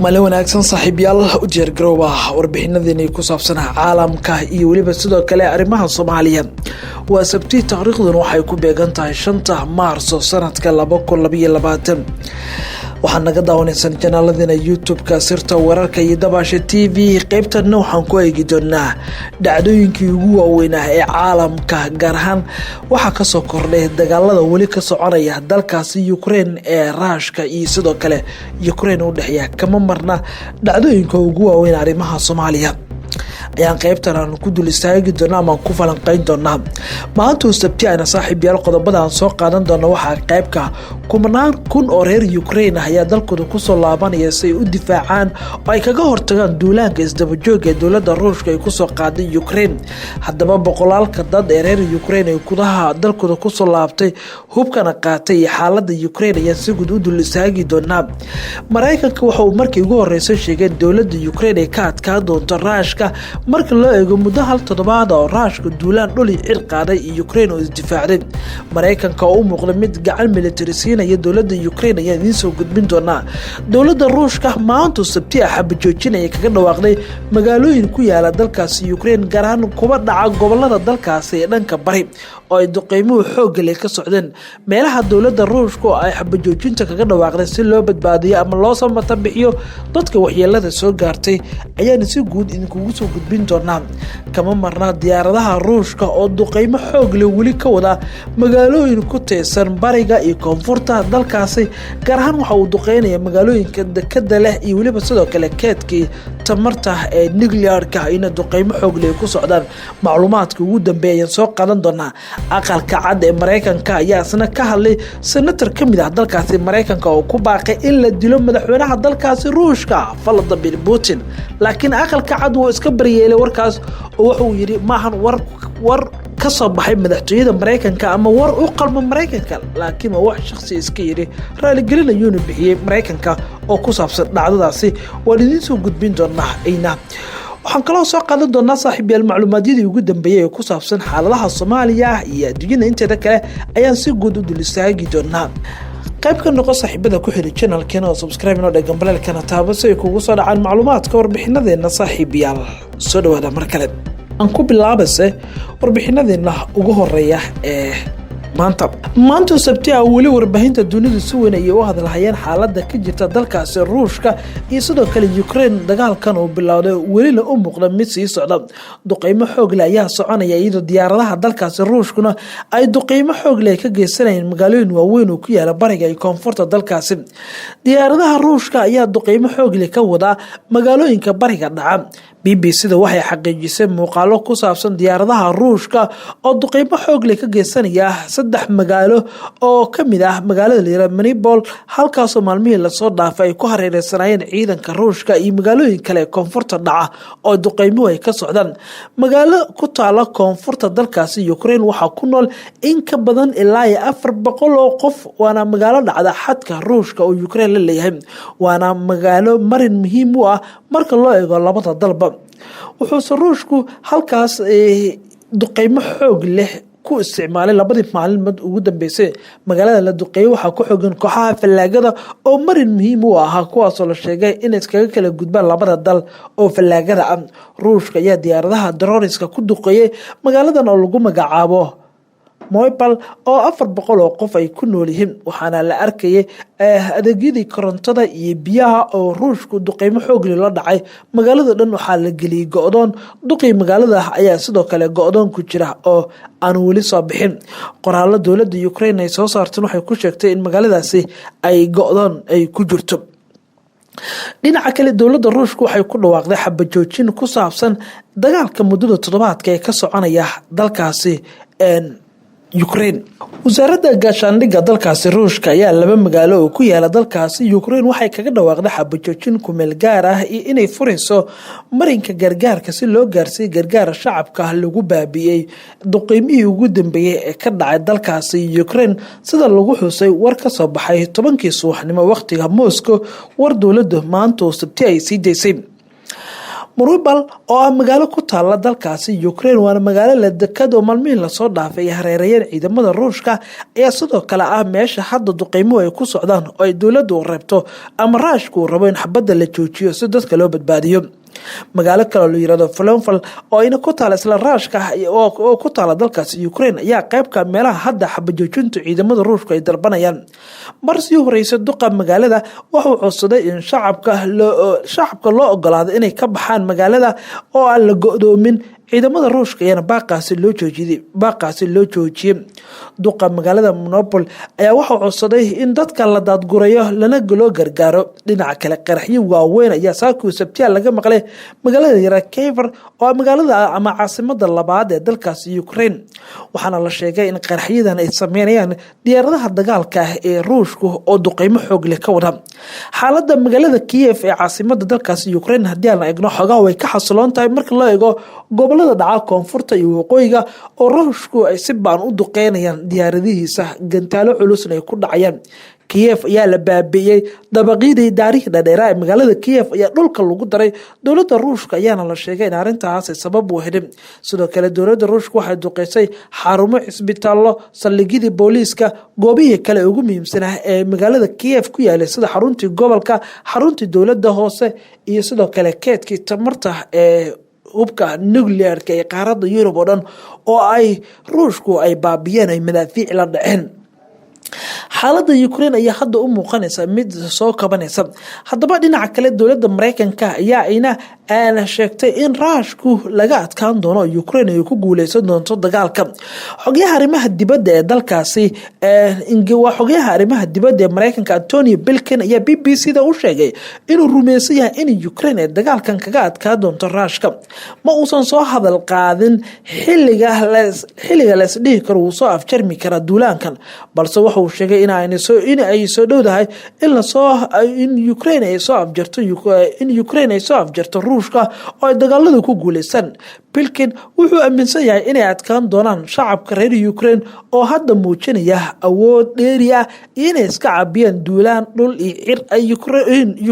maalin wanaagsan saaxiibayaal u diyaar garooba warbixinadeena ku saabsan caalamka iyo waliba sidoo kale arrimaha Soomaaliya waa sabti taariikhduna waxay ku beegan tahay 5 Maarso sanadka 2022 waxaan naga daawanaysan channelladena YouTube-ka sirta wararka iyo Dabaasha TV qaybtana waxaan ku eegi doonaa dhacdooyinkii ugu waaweyn ee caalamka gaar ahaan waxa ka soo kordhay dagaalada wali ka soconaya dalkaasi Ukraine ee Ruushka iyo sidoo kale Ukraine u dhaxaya kama marna dhacdooyinka ugu waaweyn arrimaha Soomaaliya ayaan qaybtan aan ku dul istaagi doonaa ama ku falanqeyn doonaa maanta sabti ayna saaxiibayaal qodobada aan soo qaadan doono waxa qaybka kumanaan kun oo reer Ukraine ayaa dalkooda ku soo laabanaya si ay u difaacaan oo ay kaga hortagaan duulaanka isdaba joogga ee dowladda Ruushka ay ku soo qaaday Ukraine haddaba boqolaalka dad ee reer Ukraine ay gudaha dalkooda ku soo laabtay hubkana qaatay xaaladda Ukraine ayaa si guud u dul istaagi doonaa Mareykanka waxa uu markii ugu horeysay sheegay dowladda Ukraine ay ka adkaa doonto Ruushka marka loo eego muddo hal toddobaad oo Ruushka duulaan dhuli cir qaaday Ukraine oo isdifaacday Mareykanka oo u muuqda mid gacan military siinaya dowladda Ukraine ayaa idin soo gudbin doona dowladda Ruushka maanta sabti xabad joojin ay kaga dhawaaqday magaalooyin ku yaala dalkaasi Ukraine gaar ahaan kuba dhaca gobolada dalkaasi ee dhanka bari oo ay duqeymuhu xoog leh ka socdeen meelaha dowladda Ruushka ay xabad joojinta kaga dhawaaqday si loo badbaadiyo ama loo samata bixiyo dadka waxyeelada soo gaartay ayaan si guud idinkugu soo gudbin doonaa kama marna diyaaradaha Ruushka oo duqeymo xoog leh wali ka wada magaalooyin ku teesan bariga iyo koonfurta dalkaasi gaar ahaan waxa uu duqeynaya magaalooyinka dekada leh iyo waliba sidoo kale keedkii tamarta ee nuclear-ka ina duqeymo xoog leh ku socdaan macluumaadka ugu dambeeyay soo qaadan doonaa aqalka cad ee Mareykanka ayaa isna ka hadlay senator kamid ah dalkaasi Mareykanka oo ku baaqay in la dilo madaxweynaha dalkaasi Ruushka Vladimir Putin laakiin aqalka cad uu iska baryeelay warkaas oo wuxuu yiri maahan war ka soo baxay madaxtooyada Mareykanka ama war u qalmo Mareykanka laakiin wax shakhsi iska yiri raali gelinayo inuu bixiyay Mareykanka oo ku saabsan dhacdadaasi waan idin soo gudbin doonaa ayna waxaan kaloo soo qaadan doonaa saaxiibayaal macluumaadkii ugu dambeeyay ee ku saabsan xaaladaha Soomaaliya iyo adduunyada inteeda kale ayaan si guud u dul istaagi doonaa qayb ka noqo saaxiibada ku xiri channelkeena oo subscribe inoo dhagan balaalkana taabo si ay kugu soo dhacaan macluumaadka warbixinadeena saaxiibayaal soo dhawaada mar kale aan ku bilaabayse warbixinadeena ugu horeeya ee maanta sabti ah wali warbaahinta dunida si weyn ay u hadalhayeen xaaladda ka jirta dalkaasi Ruushka iyo sidoo kale Ukraine dagaalkan oo bilowday wali la u muuqda mid sii socda duqeymo xoog leh ayaa soconaya iyadoo diyaaradaha dalkaasi Ruushkuna ay duqeymo xoog leh ka geysanayeen magaalooyin waaweyn oo ku yaala bariga iyo koonfurta dalkaasi diyaaradaha Ruushka ayaa duqeymo xoog leh ka wada magaalooyinka bariga dhaca BBC-da waxay xaqiijisay muuqaalo ku saabsan diyaaradaha Ruushka oo duqeymo xoog leh ka geysanaya 3 magaalo oo kamid ah magaalada Mariupol halkaas oo maalmihii la soo dhaafay ay ku hareeraysanayeen ciidanka Ruushka iyo magaalooyin kale koonfurta dhaca oo duqeymo ay ka socdaan magaalo ku taala koonfurta dalkaasi Ukraine waxa ku nool in ka badan ilaa 400 oo qof waana magaalo dhacda xadka Ruushka oo Ukraine la leeyahay waana magaalo marin muhiim u ah marka loo eego labada dalba wuxuu Ruushku halkaas duqeymo xoog leh ku isticmaalay labadii maalmood ugu dambeysay magaalada la duqeeyay waxa ku xogan kooxaha fallaagada oo marin muhiim u ah kuwaas oo la sheegay in iskaga kala gudbaan labada dal oo fallaagada ah Ruushka ayaa diyaaradaha droniska ku duqeeyay magaaladan oo lagu magacaabo Mariupol oo 400 oo qof ay ku nool yihiin waxaana la arkayay adeegyadii korontada iyo biyaha oo Ruushku duqeymo xoog leh la dhacay magaalada dhan waxaa la geliyay go'doon duqey magaalada ayaa sidoo kale go'doon ku jira oo aan wali soo bixin qoraalada dowladda Ukraine ay soo saartay waxay ku sheegtay in magaaladaasi ay go'doon ay ku jirto dhinaca kale dowladda Ruushka waxay ku dhawaaqday xabad joojin ku saabsan dagaalka muddada toddobaadka ee ka soconaya dalkaasi Ukraine wasaaradda gaashaandhigga dalkaasi Ruushka ayaa 2 magaalo oo ku yaala dalkaasi Ukraine waxay kaga dhawaaqday xabad joojin ku meel gaar ah inay furayso marinka gargaarka si loo gaarsiiyo gargaar shacabka lagu baabiyay duqeymihii ugu dambeeyay ee ka dhacay dalkaasi Ukraine sida lagu xusay war ka soo baxay 10kii subaxnimo waqtiga Moscow war dowladda maanta oo sabti ay sii deysay Mariupol oo ah magaalo ku taala dalkaasi Ukraine waana magaalo la dekado maalmihi la soo dhaafay hareerayeen ciidamada Ruushka ayaa sidoo kale ah meesha hadda duqeymo ay ku socdaan oo ay dowladdu rabto ama Ruushku rabo in xabadda la joojiyo si dadka loo badbaadiyo. magaalo kale oo la yiraahdo Flonfal oo ina ku taala isla Ruushka oo ku taala dalkaasi Ukraine ayaa qayb ka meelaha hadda xabajoojinta ciidamada Ruushka ay dalbanayaan. Markii horeysa duqa magaalada wuxuu codsaday in shacabka loo ogolaado inay ka baxaan magaalada oo aan la go'doomin. ciidamada Ruushka ayaa baaqaasi loo joojiyay. duqa magaalada Mariupol ayaa wuxuu codsaday in dadka la daadgurayo lana loo gargaaro. dhinaca kale qaraxyo waaweyn ayaa saakii Sabtida laga maqlay magaalada yar Kyiv oo magaalada ama caasimada labaad ee dalkaasi Ukraine. waxaana la sheegay in qaraxyadan ay sameynayaan diyaaradaha dagaalka ee Ruushka oo duqeymo xoog leh ka wada. xaaladda magaalada Kyiv ee caasimada dalkaasi Ukraine haddii aan eegno xogaa way ka xasiloon tahay marka loo eego gobolada dhaca koonfurta iyo waqooyiga oo Ruushku ay si baan u duqeynayaan diyaaradihiisa gantaalo culus ay ku dhacayaan. Kyiv ayaa la baabi'iyay dabaqyadii taariikh dheeraa ee magaalada Kyiv ayaa dhulka lagu daray. dowladda Ruushka ayaana la sheegay in arrintaas ay sabab u ahayd. sidoo kale dowladda Ruushka waxay duqeysay xarumo isbitaallo, saldhigyada booliiska, goobihii kale ugu muhiimsan ee magaalada Kyiv ku yaalay sida xaruntii gobolka, xaruntii dowladda hoose iyo sidoo kale keedkii tamarta ee hubka nuclear-ka ee qaaradda Yurub oo dhan oo ay Ruushku ay baabiyeen ay madaafiic la dhaceen. xaaladda Ukraine ayaa hadda u muuqanaysa mid soo kabanaysa. haddaba dhinaca kale dowladda Mareykanka ayaa ayna sheegtay in Ruushku laga adkaan doono Ukraine ay ku guuleysan doonto dagaalka. xogayaha arrimaha dibadda ee dalkaasi xogayaha arrimaha dibadda ee Mareykanka Antony Blinken ayaa BBC-da u sheegay inuu rumaysan yahay in Ukraine ay dagaalkan kaga adkaan doonto Ruushka. ma uusan soo hadal qaadin xilliga la isdhihi karo uu soo afjarmi kara duulaankan, balse wuxuu sheegay in ay soo dhowdahay in Ukraine ay soo afjarto Ruushka oo ay dagaalada ku guuleysan. Blinken wuxuu aaminsan yahay inay adkaan doonaan shacabka reer Ukraine oo hadda muujinaya awood dheeri ah inay iska caabiyaan duulaan dhul iyo cir ay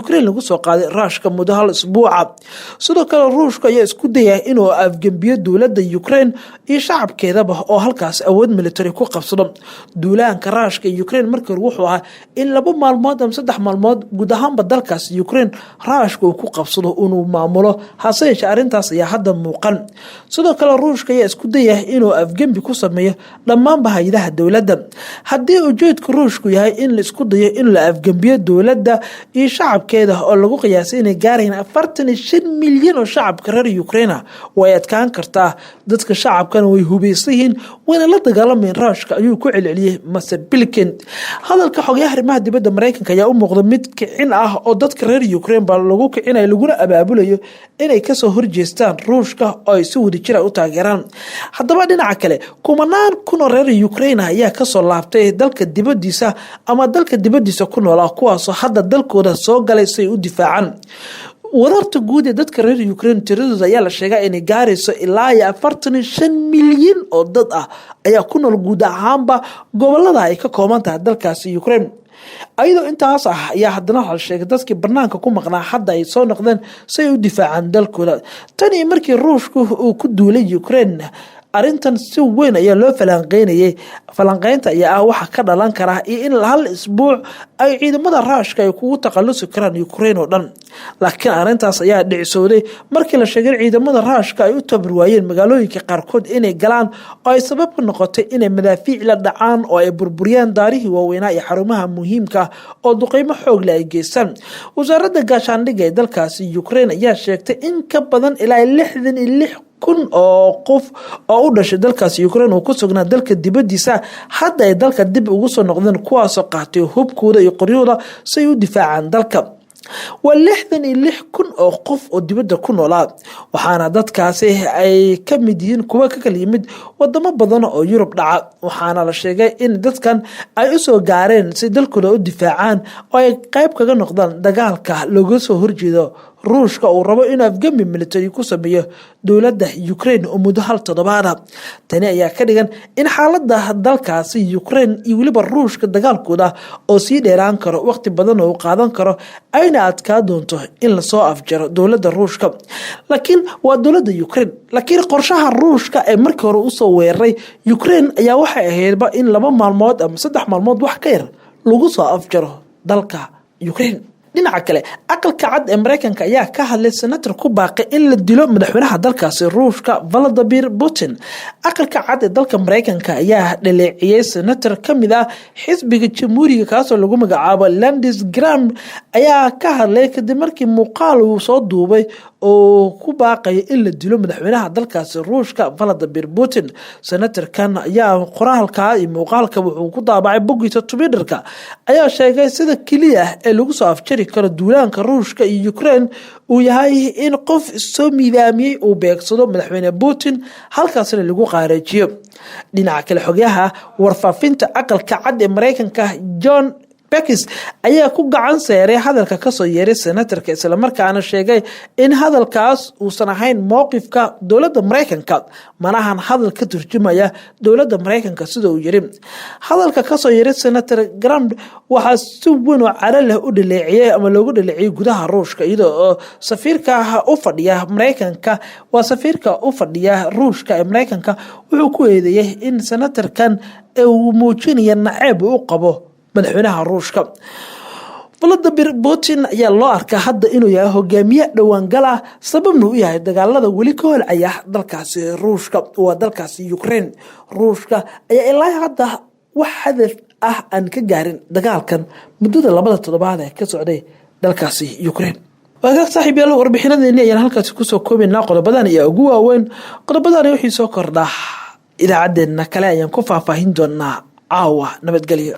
Ukraine lagu soo qaaday Ruushka muddo hal isbuuca. sidoo kale Ruushka ayaa isku dayay inuu afgembiyo dowladda Ukraine iyo shacabkeedaba oo halkaas awood military ku qabsado. duulaanka Ruushka iyo Ukraine markii wuxuu ahaa in 2 maalmood ama 3 maalmood guud ahaanba dalkaas Ukraine Ruushka uu ku qabsado inuu maamulo. hase yeeshee arrintaas ayaa hadda muuqan. sidoo kale Ruushka ayaa isku dayay inuu afgembi ku sameeyo dhammaan hay'adaha dowladda. haddii ujeedka Ruushku yahay in la isku dayo in la afgembiyo dowladda iyo shacabkeeda oo lagu qiyaasay inay gaarayaan 45 milyan oo shacabka reer Ukraine way adkaan kartaa. dadka shacabkana way hubeysan yihiin wayna la dagaalamayaan Ruushka ayuu ku celceliyay Mr. Blinken. hadalka xogayaha arrimaha dibadda Mareykanka ayaa u muuqda mid kicin ah oo dadka reer Ukraine baa lagu kicinayo laguna abaabulayo inay ka soo horjeestaan Ruushka oo ay si wadajir ah u taageeraan. haddaba dhinaca kale kumanaan kun oo reer Ukraine ayaa ka soo laabtay dalka dibadiisa ku noolaa kuwaasoo hadda dalkooda soo galay si ay u difaacaan. wadarta guud ee dadka reer Ukraine tiradooda ayaa la sheegay inay gaarayso ilaa 45 milyan oo dad ah ayaa ku nool guud ahaanba gobolada ay ka kooban tahay dalkaasi Ukraine. ayadoo intaas ayaa haddana la sheegay dadkii banaanka ku maqnaa hadda ay soo noqdeen si ay u difaacaan dalkooda. tani markii Ruushku uu ku duulay Ukraine arrintan si weyn ayaa loo falanqeynta ayaa waxa ka dhalan kara in hal isbuuc ay ciidamada Ruushka ay kugu taqalusi karaan Ukraine oo dhan. laakiin arrintaas ayaa dhicisooday markii la sheegay ciidamada Ruushka ay u tabar waayeen magaalooyinka qaarkood inay galaan oo ay sabab u noqotay inay madaafiic la dhacaan oo ay burburiyaan daarihii waaweynaa iyo xarumaha muhiimka oo duqeymo xoog leh ay geystaan. wasaaradda gaashaandhigga ee dalkaasi Ukraine ayaa sheegtay in ka badan ilaa 66 kun oo qof oo u dhashay dalkaasi Ukraine oo ku sugnaa dalka dibadiisa hadda ay dalka dib ugu soo noqdeen kuwaasoo qaatay hubkooda iyo qoryahooda si ay u difaacaan dalka. waa 66 kun oo qof oo dibadda ku noolaa waxaana dadkaasi ay ka mid yihiin kuwa ka kala yimid wadamo badan oo Yurub dhaca. waxaana la sheegay in dadkan ay u soo gaareen si dalkooda u difaacaan oo ay qayb kaga noqdaan dagaalka looga soo horjeedo ruushka uu rabo inuu afgambi military ku sameeyo dowladda Ukraine oo muddo hal toddobaad ah. Tani ayaa ka dhigan in xaaladda dalkaasi Ukraine iyo waliba ruushka dagaalkooda oo sii dheeraan karo waqti badan oo qaadan karo ayna adkaa doonto in la soo afjaro dowladda ruushka. Laakiin waa dowladda Ukraine. Laakiin qorshaha ruushka ee markii hore u soo weeraray Ukraine ayaa waxay ahaydba in 2 maalmood ama 3 maalmood wax ka yar lagu soo afjaro dalka Ukraine. dhinaca kale aqalka cad ee Mareykanka ayaa ka hadlay senator ku baaqay in la dilo madaxweynaha dalkaasi Ruushka Vladimir Putin. Aqalka cad ee dalka Mareykanka ayaa dhaleeciyay senator kamid ah xisbiga Jamhuuriga kaasoo lagu magacaabo Lindsey Graham ayaa ka hadlay kadib markii muuqaal uu soo duubay oo ku baaqay in la dilo madaxweynaha dalkaasi Ruushka Vladimir Putin. Senatorkan ayaa qoraalka iyo muuqaalka wuxuu ku daabacay boggiisa Twitterka ayaa sheegay sida kaliya ee lagu soo afjari karo duulaanka Ruushka iyo Ukraine uu yahay in qof soo miidaamiyay uu beegsado madaxweyne Putin halkaasna lagu qaarajiyo. dhinaca kale xogaha warfaafinta aqalka cad ee Mareykanka John Bekis ayaa ku gacan saaray hadalka ka soo yeeray senatorka isla markaana sheegay in hadalkaas uusan ahayn mowqifka dowladda Mareykanka manahan hadal ka turjumaya dowladda Mareykanka sida uu yiri. Hadalka ka soo yeeray senator Graham waxa si weyn oo cara leh u dhaleeciyay ama loogu dhaleeciyay gudaha Ruushka iyadoo safiirka u fadhiya Mareykanka waa safiirka u fadhiya Ruushka ee Mareykanka wuxuu ku eedeeyay in senatorkan uu muujinayo nacayb u qabo madaxweynaha Ruushka. Vladimir Putin ayaa loo arkaa hadda inuu yahay hogaamiye dhawaan gala sababna u yahay dagaalada weli ka holcaya dalkaasi Ruushka waa dalkaasi Ukraine. Ruushka ayaa ilaa hadda wax hadaf ah aan ka gaarin dagaalkan muddada 2 toddobaad ee ka socday dalkaasi Ukraine. Waa saaxiibayaal warbixinadeena ayaan halkaas ku soo koobaynaa qodobadan iyo ugu waaweyn qodobadan wixii soo kordha idaacadeena kale ayaan ku faahfaahin doonaa caawa nabadgelyo.